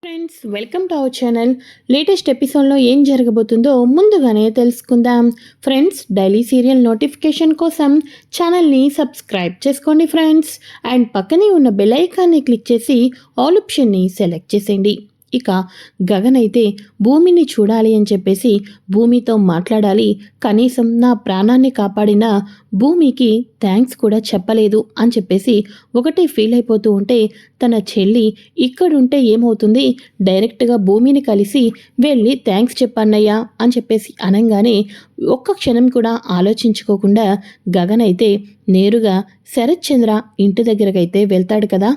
Friends, welcome to our channel. Latest ఎపిసోడ్లో ఏం జరగబోతుందో ముందుగానే తెలుసుకుందాం. ఫ్రెండ్స్, డైలీ సీరియల్ నోటిఫికేషన్ కోసం ఛానల్ని సబ్స్క్రైబ్ చేసుకోండి ఫ్రెండ్స్. అండ్ పక్కనే ఉన్న బెల్ ఐకాన్ని క్లిక్ చేసి ఆల్ ఆప్షన్ని సెలెక్ట్ చేసేయండి. ఇక గగన్ అయితే భూమిని చూడాలి అని చెప్పేసి భూమితో మాట్లాడాలి, కనీసం నా ప్రాణాన్ని కాపాడిన భూమికి థ్యాంక్స్ కూడా చెప్పలేదు అని చెప్పేసి ఒకటే ఫీల్ అయిపోతూ ఉంటే, తన చెల్లి ఇక్కడుంటే ఏమవుతుంది, డైరెక్ట్గా భూమిని కలిసి వెళ్ళి థ్యాంక్స్ చెప్పన్నయ్యా అని చెప్పేసి అనగానే ఒక్క క్షణం కూడా ఆలోచించుకోకుండా గగన్ అయితే నేరుగా శరత్ చంద్ర ఇంటి దగ్గరకైతే వెళ్తాడు కదా.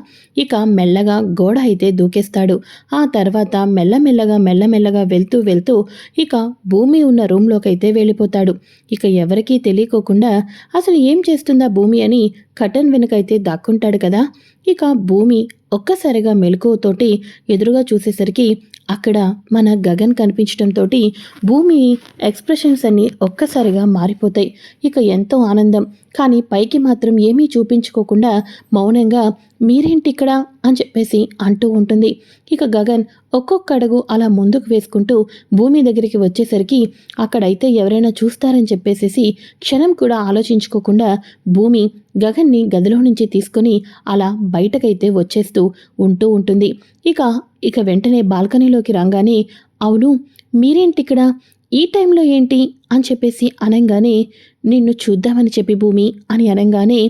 ఇక మెల్లగా గోడ అయితే దూకేస్తాడు. ఆ తర్వాత మెల్లమెల్లగా వెళ్తూ ఇక భూమి ఉన్న రూమ్లోకి అయితే వెళ్ళిపోతాడు. ఇక ఎవరికీ తెలియకోకుండా అసలు ఏం చేస్తుందా భూమి అని కటన్ వెనుకైతే దాక్కుంటాడు కదా. ఇక భూమి ఒక్కసారిగా మెలకువతోటి ఎదురుగా చూసేసరికి అక్కడ మన గగన్ కనిపించడంతో భూమి ఎక్స్ప్రెషన్స్ అన్నీ ఒక్కసారిగా మారిపోతాయి. ఇక ఎంతో ఆనందం, కానీ పైకి మాత్రం ఏమీ చూపించుకోకుండా మౌనంగా మీరేంటి ఇక్కడ అని చెప్పేసి అంటూ ఉంటుంది. ఇక గగన్ ఒక్కొక్క అడుగు అలా ముందుకు వేసుకుంటూ భూమి దగ్గరికి వచ్చేసరికి అక్కడైతే ఎవరైనా చూస్తారని చెప్పేసేసి క్షణం కూడా ఆలోచించుకోకుండా భూమి గగన్ని గదిలో నుంచి తీసుకొని అలా బయటకైతే వచ్చేస్తూ ఉంటుంది. ఇక వెంటనే బాల్కనీలోకి రాగానే, అవును మీరేంటి ఇక్కడ ఈ టైంలో ఏంటి అని చెప్పేసి అనగానే, నిన్ను చూద్దామని చెప్పి భూమి అని అనగానే,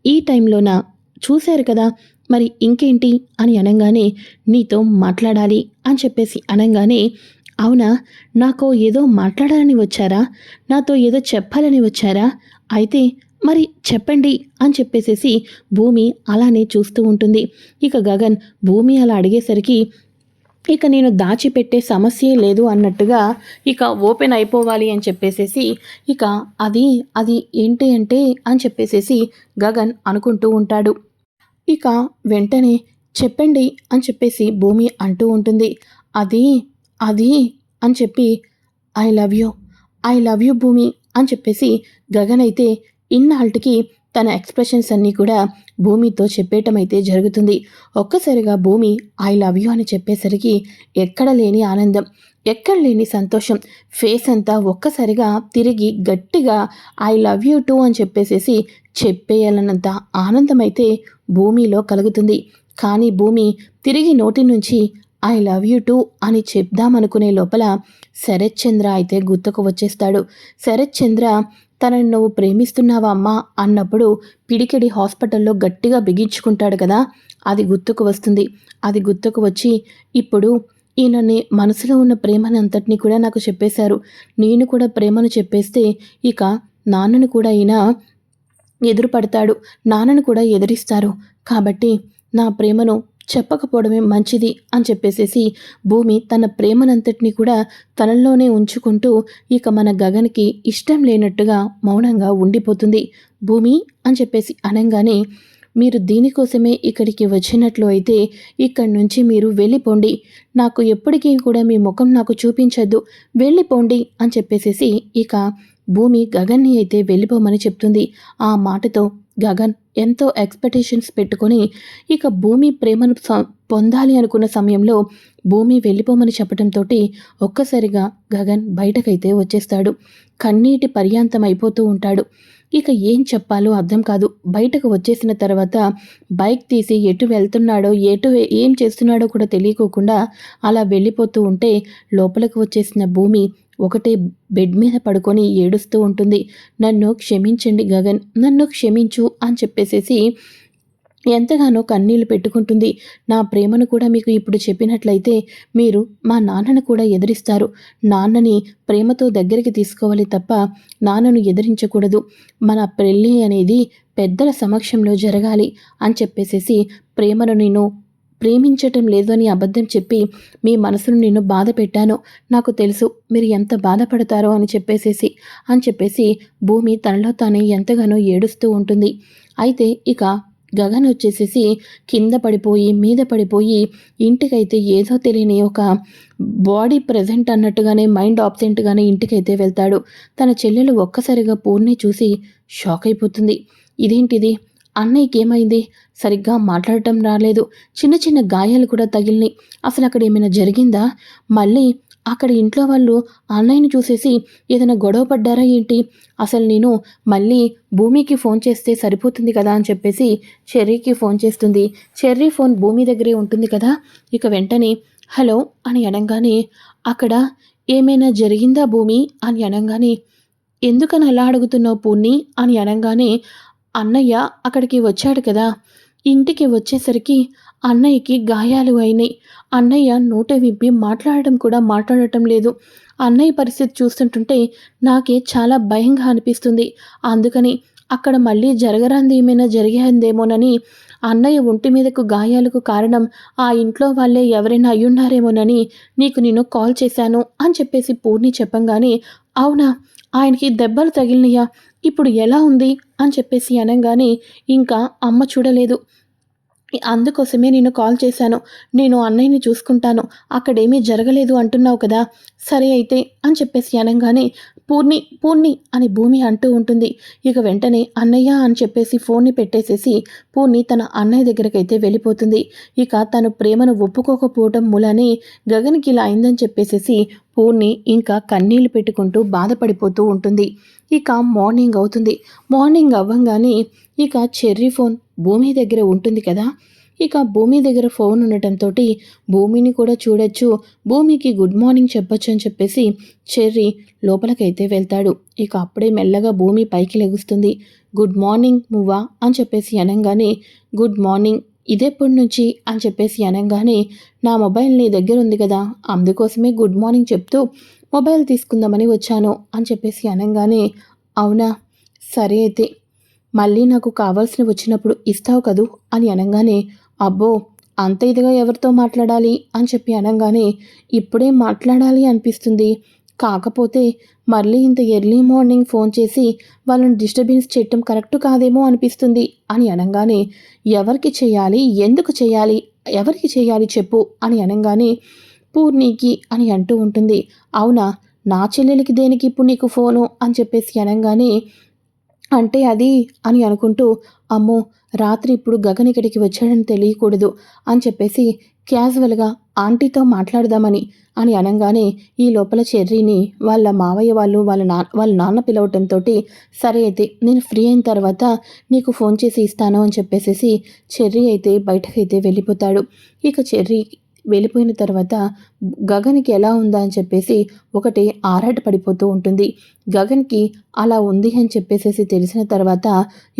ఈ టైంలోనా, చూశారు కదా మరి ఇంకేంటి అని అనగానే, నీతో మాట్లాడాలి అని చెప్పేసి అనగానే, అవునా, నాతో ఏదో మాట్లాడాలని వచ్చారా, నాతో ఏదో చెప్పాలని వచ్చారా, అయితే మరి చెప్పండి అని చెప్పేసేసి భూమి అలానే చూస్తూ ఉంటుంది. ఇక గగన్ భూమి అలా అడిగేసరికి, ఇక నేను దాచిపెట్టే సమస్యే లేదు అన్నట్టుగా ఇక ఓపెన్ అయిపోవాలి అని చెప్పేసేసి ఇక అది ఏంటి అంటే అని చెప్పేసేసి గగన్ అనుకుంటూ ఉంటాడు. ఇక వెంటనే చెప్పండి అని చెప్పేసి భూమి అంటూ ఉంటుంది. అది అది అని చెప్పి ఐ లవ్ యూ భూమి అని చెప్పేసి గగన్ అయితే ఇన్నాళ్ళకి తన ఎక్స్ప్రెషన్స్ అన్నీ కూడా భూమితో చెప్పేయటం అయితే జరుగుతుంది. ఒక్కసారిగా భూమి ఐ లవ్ యూ అని చెప్పేసరికి ఎక్కడ లేని ఆనందం, ఎక్కడ లేని సంతోషం, ఫేస్ అంతా ఒక్కసారిగా తిరిగి గట్టిగా ఐ లవ్ యూ టూ అని చెప్పేసేసి చెప్పేయాలన్నంత ఆనందం అయితే భూమిలో కలుగుతుంది. కానీ భూమి తిరిగి నోటి నుంచి ఐ లవ్ యూ టూ అని చెప్దామనుకునే లోపల శరత్ చంద్ర అయితే గుర్తుకు వచ్చేస్తాడు. శరత్ చంద్ర తనని నువ్వు ప్రేమిస్తున్నావా అమ్మా అన్నప్పుడు పిడికిడి హాస్పిటల్లో గట్టిగా బిగించుకుంటాడు కదా, అది గుర్తుకు వస్తుంది. అది గుర్తుకు వచ్చి ఇప్పుడు ఈయనని మనసులో ఉన్న ప్రేమని అంతటినీ కూడా నాకు చెప్పేశారు, నేను కూడా ప్రేమను చెప్పేస్తే ఇక నాన్నను కూడా ఈయన ఎదురుపడతాడు, నాన్నను కూడా ఎదిరిస్తారు, కాబట్టి నా ప్రేమను చెప్పకపోవడమే మంచిది అని చెప్పేసేసి భూమి తన ప్రేమనంతటినీ కూడా తనలోనే ఉంచుకుంటూ ఇక మన గగన్కి ఇష్టం లేనట్టుగా మౌనంగా ఉండిపోతుంది. భూమి అని చెప్పేసి అనగానే, మీరు దీనికోసమే ఇక్కడికి వచ్చినట్లు అయితే ఇక్కడి నుంచి మీరు వెళ్ళిపోండి, నాకు ఎప్పటికీ కూడా మీ ముఖం నాకు చూపించద్దు, వెళ్ళిపోండి అని చెప్పేసేసి ఇక భూమి గగన్ని అయితే వెళ్ళిపోమని చెప్తుంది. ఆ మాటతో గగన్ ఎంతో ఎక్స్పెక్టేషన్స్ పెట్టుకొని ఇక భూమి ప్రేమను పొందాలి అనుకున్న సమయంలో భూమి వెళ్ళిపోమని చెప్పడంతో ఒక్కసారిగా గగన్ బయటకైతే వచ్చేస్తాడు. కన్నీటి పర్యాంతం అయిపోతూ ఉంటాడు. ఇక ఏం చెప్పాలో అర్థం కాదు. బయటకు వచ్చేసిన తర్వాత బైక్ తీసి ఎటు వెళ్తున్నాడో ఏం చేస్తున్నాడో కూడా తెలియకోకుండా అలా వెళ్ళిపోతూ ఉంటే లోపలికి వచ్చేసిన భూమి ఒకటే బెడ్ మీద పడుకొని ఏడుస్తూ ఉంటుంది. నన్ను క్షమించండి గగన్, నన్ను క్షమించు అని చెప్పేసేసి ఎంతగానో కన్నీళ్లు పెట్టుకుంటుంది. నా ప్రేమను కూడా మీకు ఇప్పుడు చెప్పినట్లయితే మీరు మా నాన్నను కూడా ఎదిరిస్తారు, నాన్నని ప్రేమతో దగ్గరికి తీసుకోవాలి తప్ప నాన్నను ఎదిరించకూడదు, మన పెళ్ళి అనేది పెద్దల సమక్షంలో జరగాలి అని చెప్పేసేసి ప్రేమను నేను ప్రేమించటం లేదు అని అబద్ధం చెప్పి మీ మనసును నేను బాధ పెట్టాను, నాకు తెలుసు మీరు ఎంత బాధపడతారో అని చెప్పేసి భూమి తనలో తానే ఎంతగానో ఏడుస్తూ ఉంటుంది. అయితే ఇక గగన్ వచ్చేసేసి కింద పడిపోయి మీద పడిపోయి ఇంటికైతే ఏదో తెలియని ఒక బాడీ ప్రెజెంట్ అన్నట్టుగానే మైండ్ ఆబ్సెంట్గానే ఇంటికైతే వెళ్తాడు. తన చెల్లెలు ఒక్కసారిగా పూర్ణి చూసి షాక్ అయిపోతుంది. ఇదేంటిది, అన్నయ్యకి ఏమైంది? సరిగ్గా మాట్లాడటం రాలేదు. చిన్న చిన్న గాయాలు కూడా తగిలినాయి. అసలు అక్కడ ఏమైనా జరిగిందా? మళ్ళీ అక్కడ ఇంట్లో వాళ్ళు అన్నయ్యని చూసేసి ఏదైనా గొడవ పడ్డారా ఏంటి? అసలు నేను మళ్ళీ భూమికి ఫోన్ చేస్తే సరిపోతుంది కదా అని చెప్పేసి చెర్రీకి ఫోన్ చేస్తుంది. చెర్రీ ఫోన్ భూమి దగ్గరే ఉంటుంది కదా. ఇక వెంటనే హలో అని అనగానే అక్కడ ఏమైనా జరిగిందా భూమి అని అనగానే ఎందుకని అలా అడుగుతున్నావు పూర్ణి అని అనగానే అన్నయ్య అక్కడికి వచ్చాడు కదా. ఇంటికి వచ్చేసరికి అన్నయ్యకి గాయాలు అయినాయి. అన్నయ్య నోట విప్పి మాట్లాడటం కూడా మాట్లాడటం లేదు. అన్నయ్య పరిస్థితి చూస్తుంటుంటే నాకే చాలా భయంగా అనిపిస్తుంది. అందుకని అక్కడ మళ్ళీ జరగరాంది ఏమైనా జరిగిందేమోనని, అన్నయ్య ఒంటి మీదకు గాయాలకు కారణం ఆ ఇంట్లో వాళ్ళే ఎవరైనా అయ్యున్నారేమోనని నీకు నేను కాల్ చేశాను అని చెప్పేసి పూర్ణి చెప్పంగానే అవునా, ఆయనకి దెబ్బలు తగిలినయా? ఇప్పుడు ఎలా ఉంది అని చెప్పేసి అనగానే ఇంకా అమ్మ చూడలేదు. అందుకోసమే నేను కాల్ చేశాను. నేను అన్నయ్యని చూసుకుంటాను. అక్కడేమీ జరగలేదు అంటున్నావు కదా. సరే అయితే అని చెప్పేసి అనగానే పూర్ణి పూర్ణి అని భూమి అంటూ ఉంటుంది. ఇక వెంటనే అన్నయ్య అని చెప్పేసి ఫోన్ని పెట్టేసేసి పూర్ణి తన అన్నయ్య దగ్గరకైతే వెళ్ళిపోతుంది. ఇక తను ప్రేమను ఒప్పుకోకపోవటం మూలనే గగన్కి ఇలా అయిందని చెప్పేసేసి పూర్ణి ఇంకా కన్నీళ్లు పెట్టుకుంటూ బాధపడిపోతూ ఉంటుంది. ఇక మార్నింగ్ అవుతుంది. మార్నింగ్ అవ్వంగానే ఇక చెర్రీ ఫోన్ భూమి దగ్గర ఉంటుంది కదా. ఇక భూమి దగ్గర ఫోన్ ఉండటంతో భూమిని కూడా చూడొచ్చు, భూమికి గుడ్ మార్నింగ్ చెప్పొచ్చు అని చెప్పేసి చెర్రీ లోపలికైతే వెళ్తాడు. ఇక అప్పుడే మెల్లగా భూమి పైకి లెగుస్తుంది. గుడ్ మార్నింగ్ మువ్వా అని చెప్పేసి అనగానే గుడ్ మార్నింగ్ ఇదెప్పటి నుంచి అని చెప్పేసి అనగానే నా మొబైల్ నీ దగ్గర ఉంది కదా, అందుకోసమే గుడ్ మార్నింగ్ చెప్తూ మొబైల్ తీసుకుందామని వచ్చాను అని చెప్పేసి అనగానే అవునా, సరే అయితే మళ్ళీ నాకు కావాల్సిన వచ్చినప్పుడు ఇస్తావు కదూ అని అనగానే అబ్బో అంత ఇదిగా ఎవరితో మాట్లాడాలి అని చెప్పి అనగానే ఇప్పుడే మాట్లాడాలి అనిపిస్తుంది, కాకపోతే మళ్ళీ ఇంత ఎర్లీ మార్నింగ్ ఫోన్ చేసి వాళ్ళని డిస్టర్బెన్స్ చేయటం కరెక్ట్ కాదేమో అనిపిస్తుంది అని అనగానే ఎవరికి చేయాలి, ఎందుకు చేయాలి, ఎవరికి చేయాలి చెప్పు అని అనగానే పూర్ణికి అని అంటూ ఉంటుంది. అవునా, నా చెల్లెలికి దేనికి ఇప్పుడు నీకు ఫోను అని చెప్పేసి అనగానే అంటే అది అని అనుకుంటూ అమ్మో రాత్రి ఇప్పుడు గగన్ ఇక్కడికి వచ్చాడని తెలియకూడదు అని చెప్పేసి క్యాజువల్గా ఆంటీతో మాట్లాడదామని అని అనగానే ఈ లోపల చెర్రీని వాళ్ళ మావయ్య వాళ్ళు వాళ్ళ నాన్న పిలవటంతో సరే అయితే నేను ఫ్రీ అయిన తర్వాత నీకు ఫోన్ చేసి ఇస్తాను అని చెప్పేసి చెర్రీ అయితే బయటకైతే వెళ్ళిపోతాడు. ఇక చెర్రీ వెళ్ళిపోయిన తర్వాత గగన్కి ఎలా ఉందా అని చెప్పేసి ఒకటి ఆరాట పడిపోతూ ఉంటుంది. గగన్కి అలా ఉంది అని చెప్పేసి తెలిసిన తర్వాత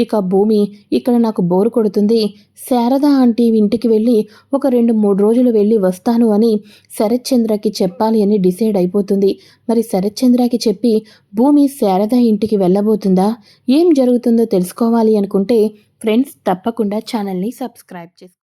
ఇక భూమి ఇక్కడ నాకు బోరు కొడుతుంది, శారద ఆంటీ ఇంటికి వెళ్ళి ఒక 2-3 రోజులు వెళ్ళి వస్తాను అని శరత్ చంద్రకి చెప్పాలి అని డిసైడ్ అయిపోతుంది. మరి శరత్ చంద్రకి చెప్పి భూమి శారద ఇంటికి వెళ్ళబోతుందా? ఏం జరుగుతుందో తెలుసుకోవాలి అనుకుంటే ఫ్రెండ్స్ తప్పకుండా ఛానల్ని సబ్స్క్రైబ్ చేసుకోండి.